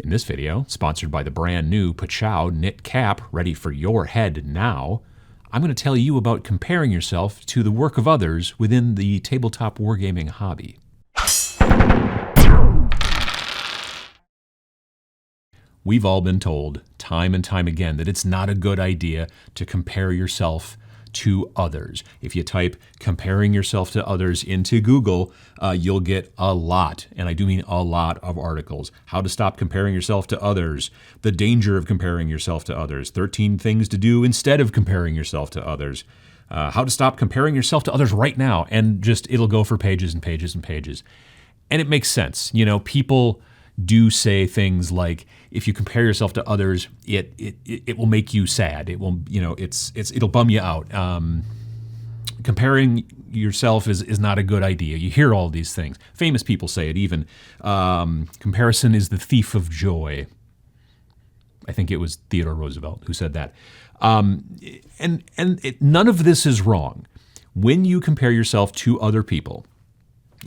In this video, sponsored by the brand new Pachow Knit Cap, ready for your head now, I'm going to tell you about comparing yourself to the work of others within the tabletop wargaming hobby. We've all been told time and time again that it's not a good idea to compare yourself to others. If you type comparing yourself to others into Google, you'll get a lot, and I do mean a lot, of articles. How to stop comparing yourself to others, the danger of comparing yourself to others, 13 things to do instead of comparing yourself to others, how to stop comparing yourself to others right now, and just it'll go for pages and pages and pages. And it makes sense. You know, people do say things like, if you compare yourself to others, it will make you sad. It will, you know, it'll bum you out. Comparing yourself is not a good idea. You hear all these things. Famous people say it even. Comparison is the thief of joy. I think it was Theodore Roosevelt who said that. None of this is wrong. When you compare yourself to other people,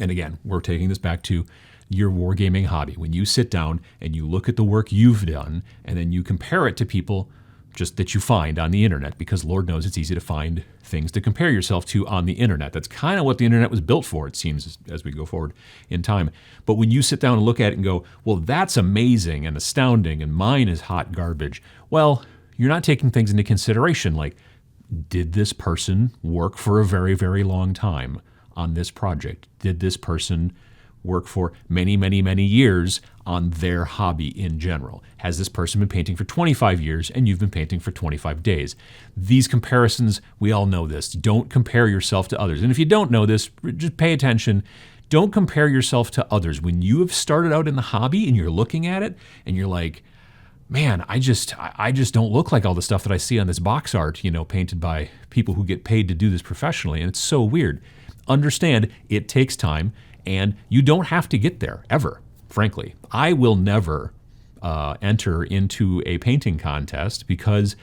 and again, we're taking this back to your wargaming hobby. When you sit down and you look at the work you've done, and then you compare it to people just that you find on the internet, because Lord knows it's easy to find things to compare yourself to on the internet. That's kind of what the internet was built for, it seems, as we go forward in time. But when you sit down and look at it and go, well, that's amazing and astounding, and mine is hot garbage, well, you're not taking things into consideration like, did this person work for a very, very long time on this project? Did this person work for many, many, many years on their hobby in general? Has this person been painting for 25 years and you've been painting for 25 days? These comparisons, we all know this. Don't compare yourself to others. And if you don't know this, just pay attention. Don't compare yourself to others. When you have started out in the hobby and you're looking at it and you're like, man, I just don't look like all the stuff that I see on this box art, you know, painted by people who get paid to do this professionally. And it's so weird. Understand, it takes time. And you don't have to get there, ever, frankly. I will never enter into a painting contest because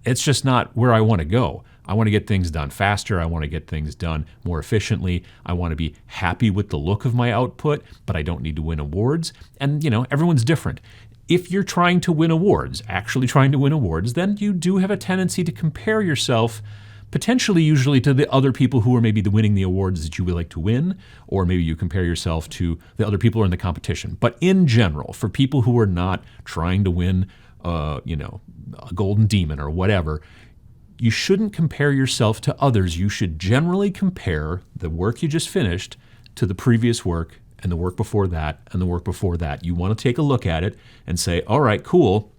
it's just not where I want to go. I want to get things done faster. I want to get things done more efficiently. I want to be happy with the look of my output, but I don't need to win awards. And, you know, everyone's different. If you're trying to win awards, actually trying to win awards, then you do have a tendency to compare yourself potentially usually to the other people who are maybe winning the awards that you would like to win, or maybe you compare yourself to the other people who are in the competition. But in general, for people who are not trying to win, you know, a golden demon or whatever, you shouldn't compare yourself to others. You should generally compare the work you just finished to the previous work and the work before that and the work before that. You want to take a look at it and say, all right, cool,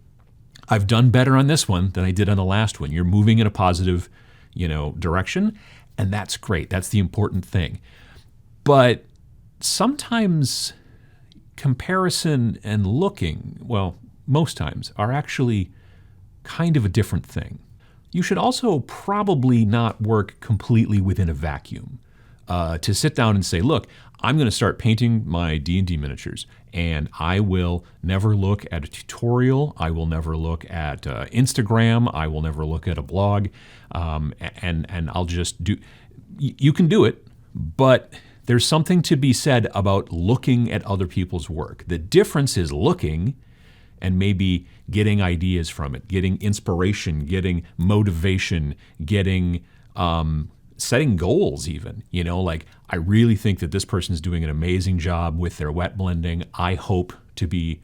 I've done better on this one than I did on the last one. You're moving in a positive, you know, direction, and that's great. That's the important thing. But sometimes comparison and looking, well, most times, are actually kind of a different thing. You should also probably not work completely within a vacuum. To sit down and say, look, I'm going to start painting my D&D miniatures, and I will never look at a tutorial. I will never look at Instagram. I will never look at a blog, and I'll just do. You can do it, but there's something to be said about looking at other people's work. The difference is looking and maybe getting ideas from it, getting inspiration, getting motivation, getting setting goals even, you know, like, I really think that this person's doing an amazing job with their wet blending. I hope to be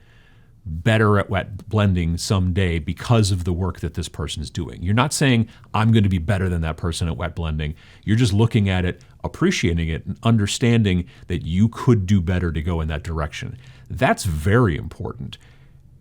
better at wet blending someday because of the work that this person's doing. You're not saying, I'm going to be better than that person at wet blending. You're just looking at it, appreciating it, and understanding that you could do better to go in that direction. That's very important.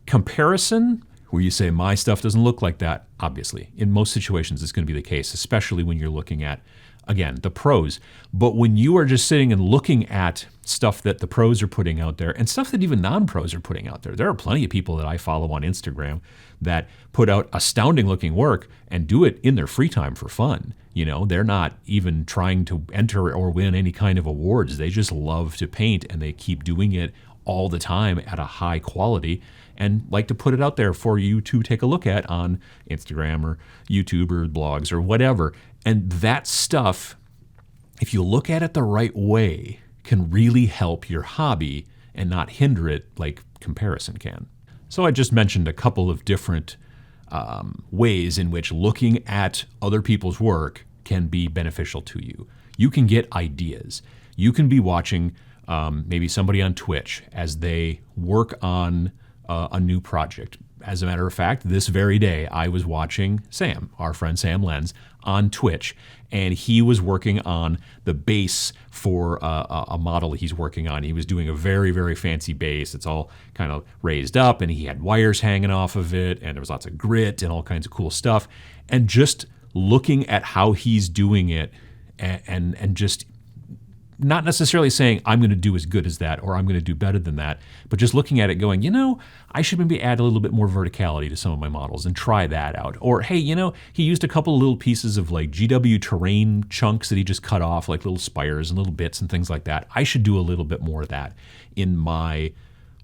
Comparison, where you say, my stuff doesn't look like that, obviously, in most situations it's going to be the case, especially when you're looking at, again, the pros. But when you are just sitting and looking at stuff that the pros are putting out there and stuff that even non-pros are putting out there are plenty of people that I follow on Instagram that put out astounding looking work and do it in their free time for fun. You know, they're not even trying to enter or win any kind of awards. They just love to paint, and they keep doing it all the time at a high quality and like to put it out there for you to take a look at on Instagram or YouTube or blogs or whatever. And that stuff, if you look at it the right way, can really help your hobby and not hinder it like comparison can. So I just mentioned a couple of different ways in which looking at other people's work can be beneficial to you. You can get ideas. You can be watching maybe somebody on Twitch as they work on a new project. As a matter of fact, this very day, I was watching Sam, our friend Sam Lenz, on Twitch, and he was working on the base for a model he's working on. He was doing a very, very fancy base. It's all kind of raised up, and he had wires hanging off of it, and there was lots of grit and all kinds of cool stuff. And just looking at how he's doing it and just not necessarily saying I'm going to do as good as that or I'm going to do better than that, but just looking at it going, I should maybe add a little bit more verticality to some of my models and try that out. Or, hey, he used a couple of little pieces of like GW terrain chunks that he just cut off, like little spires and little bits and things like that. I should do a little bit more of that in my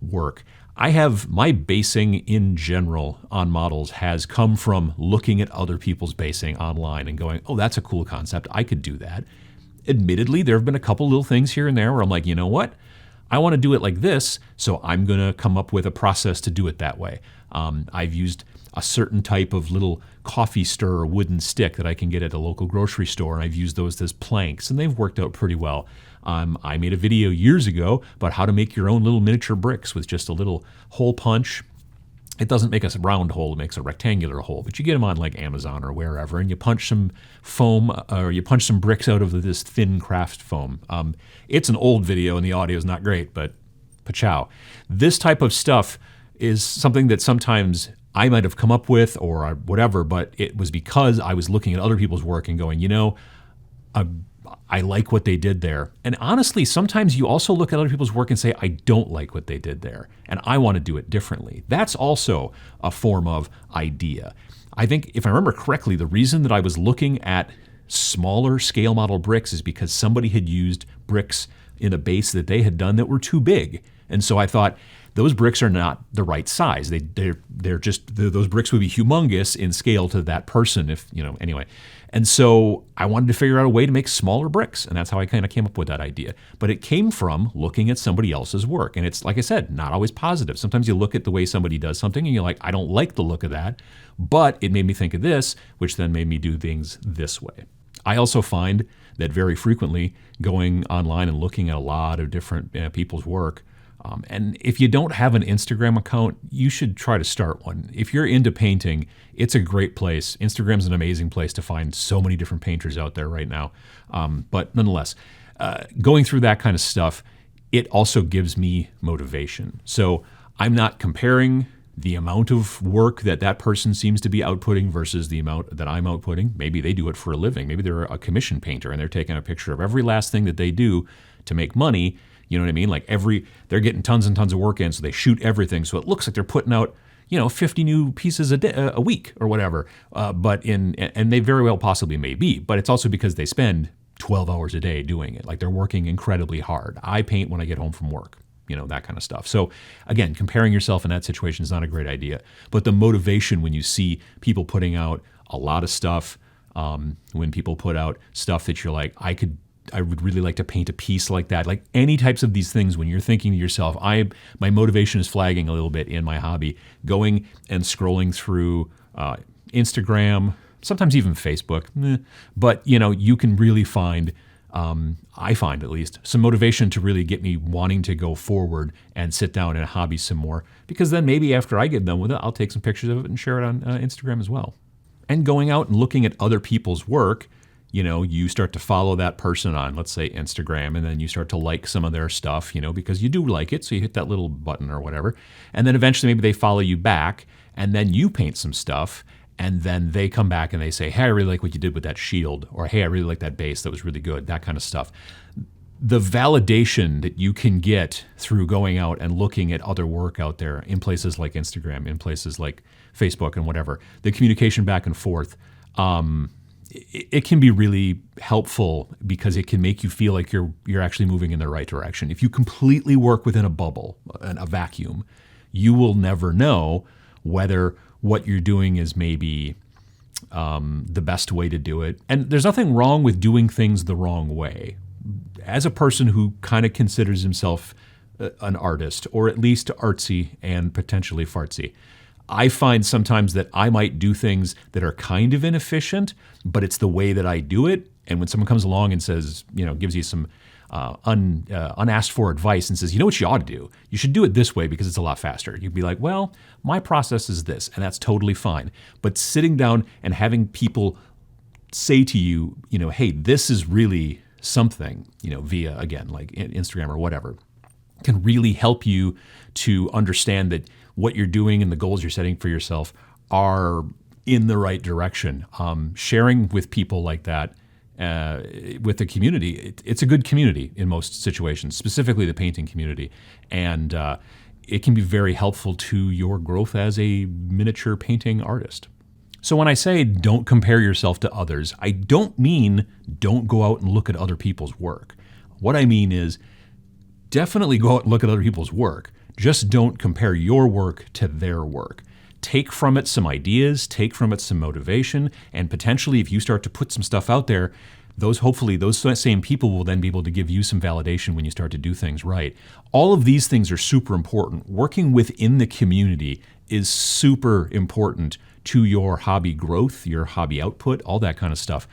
work. I have my basing in general on models has come from looking at other people's basing online and going, oh, that's a cool concept. I could do that. Admittedly, there have been a couple little things here and there where I'm like, you know what? I want to do it like this, so I'm going to come up with a process to do it that way. I've used a certain type of little coffee stirrer wooden stick that I can get at a local grocery store, and I've used those as planks, and they've worked out pretty well. I made a video years ago about how to make your own little miniature bricks with just a little hole punch. It doesn't make a round hole, it makes a rectangular hole, but you get them on like Amazon or wherever, and you punch some foam or you punch some bricks out of this thin craft foam. It's an old video and the audio is not great, but pachow. This type of stuff is something that sometimes I might have come up with or whatever, but it was because I was looking at other people's work and going, I like what they did there. And honestly, sometimes you also look at other people's work and say, I don't like what they did there, and I want to do it differently. That's also a form of idea. I think, if I remember correctly, the reason that I was looking at smaller scale model bricks is because somebody had used bricks in a base that they had done that were too big. And so I thought, those bricks are not the right size. They're just, those bricks would be humongous in scale to that person anyway. And so I wanted to figure out a way to make smaller bricks, and that's how I kind of came up with that idea. But it came from looking at somebody else's work, and it's, like I said, not always positive. Sometimes you look at the way somebody does something and you're like, I don't like the look of that, but it made me think of this, which then made me do things this way. I also find that very frequently going online and looking at a lot of different people's work, and if you don't have an Instagram account, you should try to start one. If you're into painting, it's a great place. Instagram's an amazing place to find so many different painters out there right now. But nonetheless, going through that kind of stuff, it also gives me motivation. So I'm not comparing the amount of work that person seems to be outputting versus the amount that I'm outputting. Maybe they do it for a living. Maybe they're a commission painter and they're taking a picture of every last thing that they do to make money. You know what I mean? Like they're getting tons and tons of work in, so they shoot everything. So it looks like they're putting out, 50 new pieces a week or whatever. And they very well possibly may be, but it's also because they spend 12 hours a day doing it. Like they're working incredibly hard. I paint when I get home from work, that kind of stuff. So again, comparing yourself in that situation is not a great idea. But the motivation when you see people putting out a lot of stuff, when people put out stuff that you're like, I would really like to paint a piece like that. Like any types of these things, when you're thinking to yourself, my motivation is flagging a little bit in my hobby, going and scrolling through Instagram, sometimes even Facebook. But, you can really find, I find at least, some motivation to really get me wanting to go forward and sit down and hobby some more. Because then maybe after I get done with it, I'll take some pictures of it and share it on Instagram as well. And going out and looking at other people's work, you start to follow that person on, let's say, Instagram, and then you start to like some of their stuff, because you do like it, so you hit that little button or whatever. And then eventually maybe they follow you back, and then you paint some stuff, and then they come back and they say, hey, I really like what you did with that shield, or hey, I really like that base, that was really good, that kind of stuff. The validation that you can get through going out and looking at other work out there in places like Instagram, in places like Facebook and whatever, the communication back and forth, it can be really helpful because it can make you feel like you're actually moving in the right direction. If you completely work within a bubble, a vacuum, you will never know whether what you're doing is maybe the best way to do it. And there's nothing wrong with doing things the wrong way. As a person who kind of considers himself an artist, or at least artsy and potentially fartsy. I find sometimes that I might do things that are kind of inefficient, but it's the way that I do it. And when someone comes along and says, gives you some unasked for advice and says, you know what you ought to do? You should do it this way because it's a lot faster. You'd be like, well, my process is this, and that's totally fine. But sitting down and having people say to you, hey, this is really something, via, again, like Instagram or whatever, can really help you to understand that what you're doing and the goals you're setting for yourself are in the right direction. Sharing with people like that, with the community, it's a good community in most situations, specifically the painting community. And it can be very helpful to your growth as a miniature painting artist. So when I say don't compare yourself to others, I don't mean don't go out and look at other people's work. What I mean is definitely go out and look at other people's work. Just don't compare your work to their work. Take from it some ideas, take from it some motivation, and potentially if you start to put some stuff out there, hopefully those same people will then be able to give you some validation when you start to do things right. All of these things are super important. Working within the community is super important to your hobby growth, your hobby output, all that kind of stuff.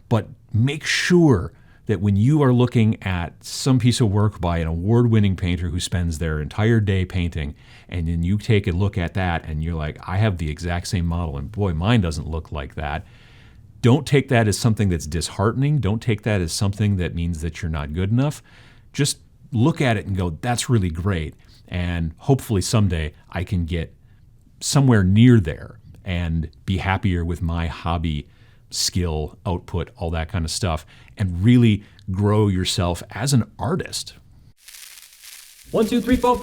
But make sure that when you are looking at some piece of work by an award-winning painter who spends their entire day painting, and then you take a look at that and you're like, I have the exact same model, and boy, mine doesn't look like that. Don't take that as something that's disheartening. Don't take that as something that means that you're not good enough. Just look at it and go, that's really great. And hopefully someday I can get somewhere near there and be happier with my hobby, skill, output, all that kind of stuff, and really grow yourself as an artist. 1, 2, 3, 4.